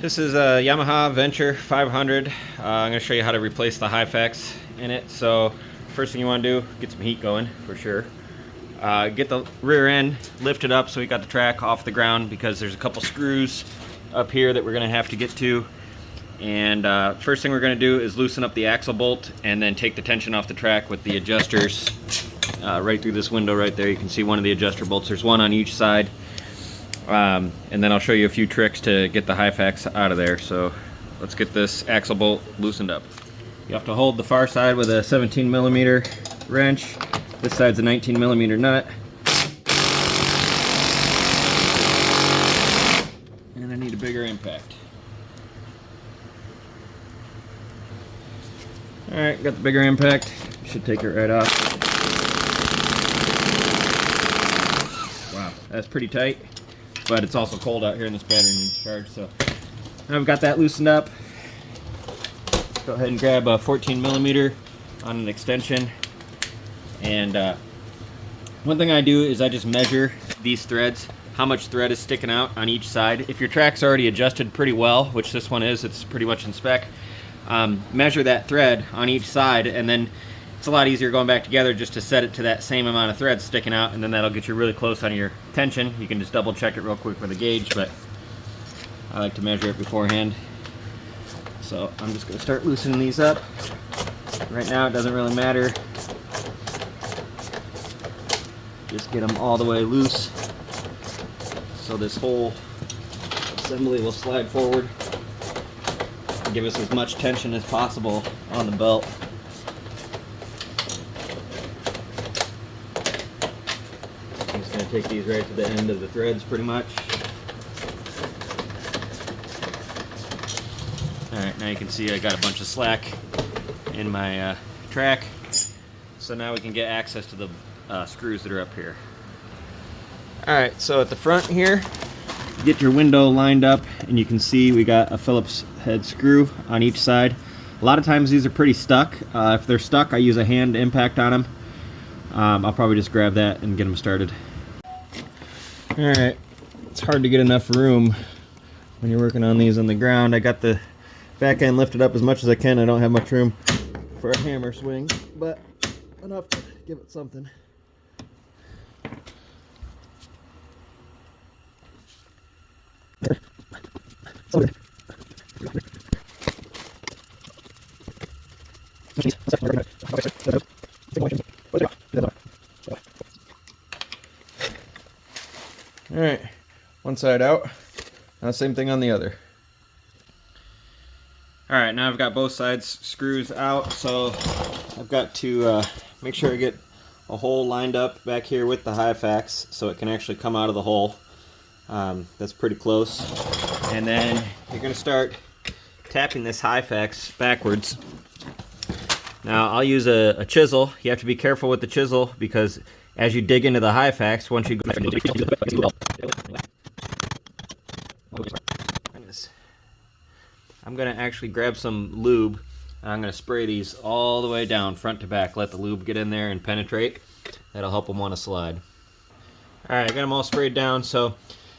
This is a Yamaha Venture 500. I'm going to show you how to replace the hyfax in it. So first thing you want to do, get some heat going for sure. Get the rear end lifted up so we got the track off the ground, because there's a couple screws up here that we're going to have to get to. And first thing we're going to do is loosen up the axle bolt and then take the tension off the track with the adjusters right through this window right there. You can see one of the adjuster bolts. There's one on each side. And then I'll show you a few tricks to get the hyfax out of there. So let's get this axle bolt loosened up. You have to hold the far side with a 17mm wrench. This side's a 19mm nut. And I need a bigger impact. Alright, got the bigger impact. Should take it right off. Wow, that's pretty tight. But it's also cold out here and this battery needs charge. So now I've got that loosened up. Go ahead and grab a 14mm on an extension. And one thing I do is I just measure these threads, how much thread is sticking out on each side. If your track's already adjusted pretty well, which this one is, it's pretty much in spec, measure that thread on each side, and then it's a lot easier going back together just to set it to that same amount of thread sticking out, and then that'll get you really close on your tension. You can just double check it real quick with a gauge, but I like to measure it beforehand. So I'm just going to start loosening these up. Right now it doesn't really matter. Just get them all the way loose so this whole assembly will slide forward and give us as much tension as possible on the belt. I'm just going to take these right to the end of the threads pretty much. Alright, now you can see I got a bunch of slack in my track. So now we can get access to the screws that are up here. Alright, so at the front here, get your window lined up, and you can see we got a Phillips head screw on each side. A lot of times these are pretty stuck. If they're stuck, I use a hand impact on them. I'll probably just grab that and get them started. Alright, it's hard to get enough room when you're working on these on the ground. I got the back end lifted up as much as I can. I don't have much room for a hammer swing, but enough to give it something. Alright, one side out. Now same thing on the other. Alright, now I've got both sides screws out, so I've got to make sure I get a hole lined up back here with the hyfax so it can actually come out of the hole. That's pretty close. And then you're going to start tapping this hyfax backwards. Now I'll use a chisel. You have to be careful with the chisel, because as you dig into the hyfax, once you go, I'm going to actually grab some lube, and I'm going to spray these all the way down front to back. Let the lube get in there and penetrate. That'll help them want to slide. Alright, I got them all sprayed down. So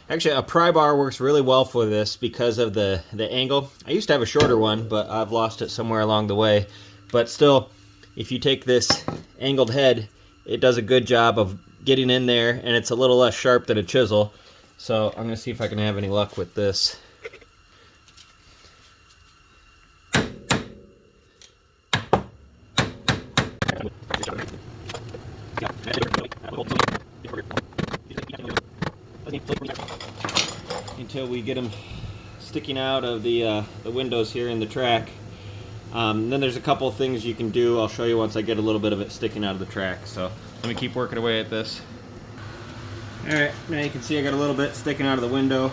actually a pry bar works really well for this because of the angle. I used to have a shorter one, but I've lost it somewhere along the way. But still, if you take this angled head, it does a good job of getting in there, and it's a little less sharp than a chisel. So I'm going to see if I can have any luck with this. Until we get them sticking out of the windows here in the track. Then there's a couple of things you can do. I'll show you once I get a little bit of it sticking out of the track. So let me keep working away at this. Alright, now you can see I got a little bit sticking out of the window.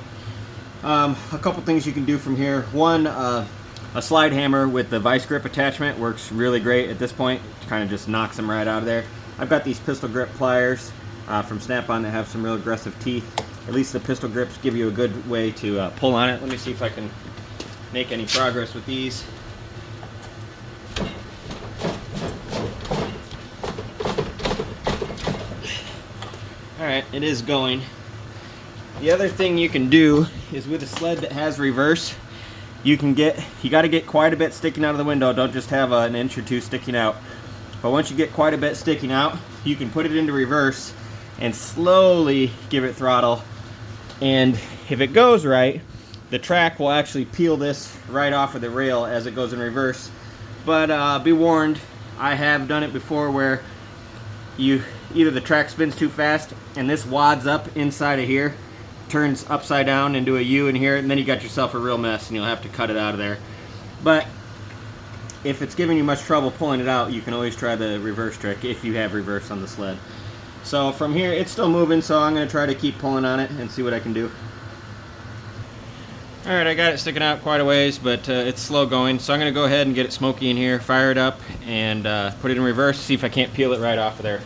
A couple things you can do from here. One, a slide hammer with the vice grip attachment works really great at this point. It kind of just knocks them right out of there. I've got these pistol grip pliers from Snap-on that have some real aggressive teeth. At least the pistol grips give you a good way to pull on it. Let me see if I can make any progress with these. Alright, it is going. The other thing you can do is with a sled that has reverse, you got to get quite a bit sticking out of the window. Don't just have an inch or two sticking out. But once you get quite a bit sticking out, you can put it into reverse and slowly give it throttle. And if it goes right, the track will actually peel this right off of the rail as it goes in reverse. But be warned, I have done it before where either the track spins too fast and this wads up inside of here, turns upside down into a U in here, and then you got yourself a real mess and you'll have to cut it out of there. But if it's giving you much trouble pulling it out, you can always try the reverse trick if you have reverse on the sled. So from here, it's still moving, so I'm going to try to keep pulling on it and see what I can do. Alright, I got it sticking out quite a ways, but it's slow going, so I'm going to go ahead and get it smoky in here, fire it up, and put it in reverse, see if I can't peel it right off of there.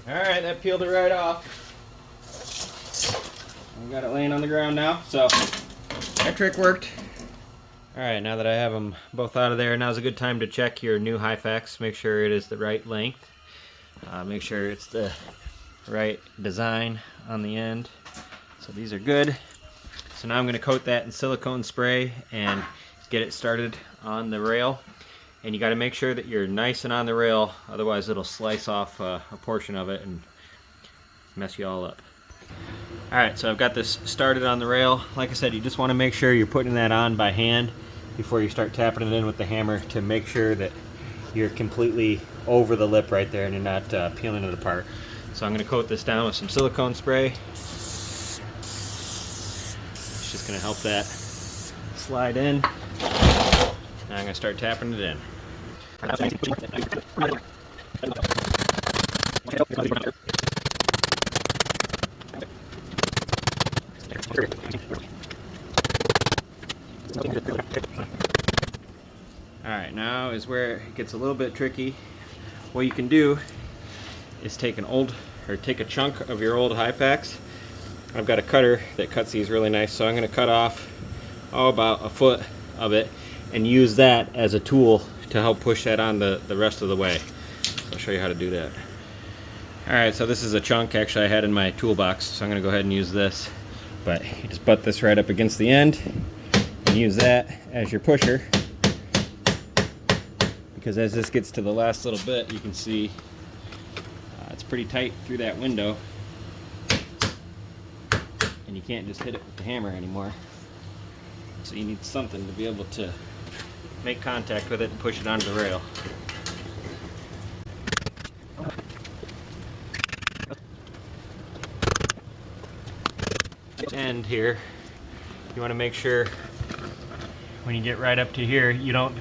Alright, that peeled it right off. I've got it laying on the ground now, so that trick worked. Alright, now that I have them both out of there, now's a good time to check your new hyfax. Make sure it is the right length. Make sure it's the right design on the end. So these are good. So now I'm going to coat that in silicone spray and get it started on the rail. And you got to make sure that you're nice and on the rail, otherwise it'll slice off a portion of it and mess you all up. Alright, so I've got this started on the rail. Like I said, you just want to make sure you're putting that on by hand before you start tapping it in with the hammer to make sure that you're completely over the lip right there and you're not peeling it apart. So I'm going to coat this down with some silicone spray. It's just going to help that slide in. Now I'm going to start tapping it in. Alright, now is where it gets a little bit tricky. What you can do is take a chunk of your old hyfax. I've got a cutter that cuts these really nice, so I'm going to cut off about a foot of it and use that as a tool to help push that on the rest of the way. So I'll show you how to do that. Alright, so this is a chunk actually I had in my toolbox, so I'm going to go ahead and use this. But you just butt this right up against the end and use that as your pusher. Because as this gets to the last little bit, you can see it's pretty tight through that window. And you can't just hit it with the hammer anymore. So you need something to be able to make contact with it and push it onto the rail. End here, you want to make sure when you get right up to here, you don't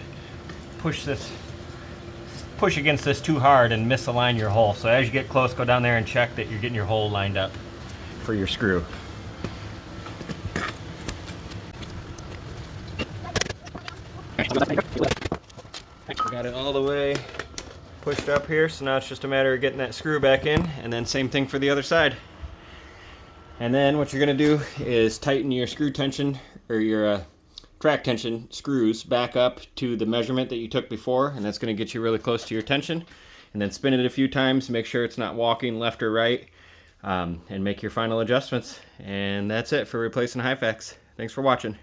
push against this too hard and misalign your hole. So as you get close, go down there and check that you're getting your hole lined up for your screw. Got it all the way pushed up here, so now it's just a matter of getting that screw back in, and then same thing for the other side. And then what you're going to do is tighten your screw tension or your track tension screws back up to the measurement that you took before, and that's going to get you really close to your tension. And then spin it a few times, make sure it's not walking left or right, and make your final adjustments. And that's it for replacing hyfax. Thanks for watching.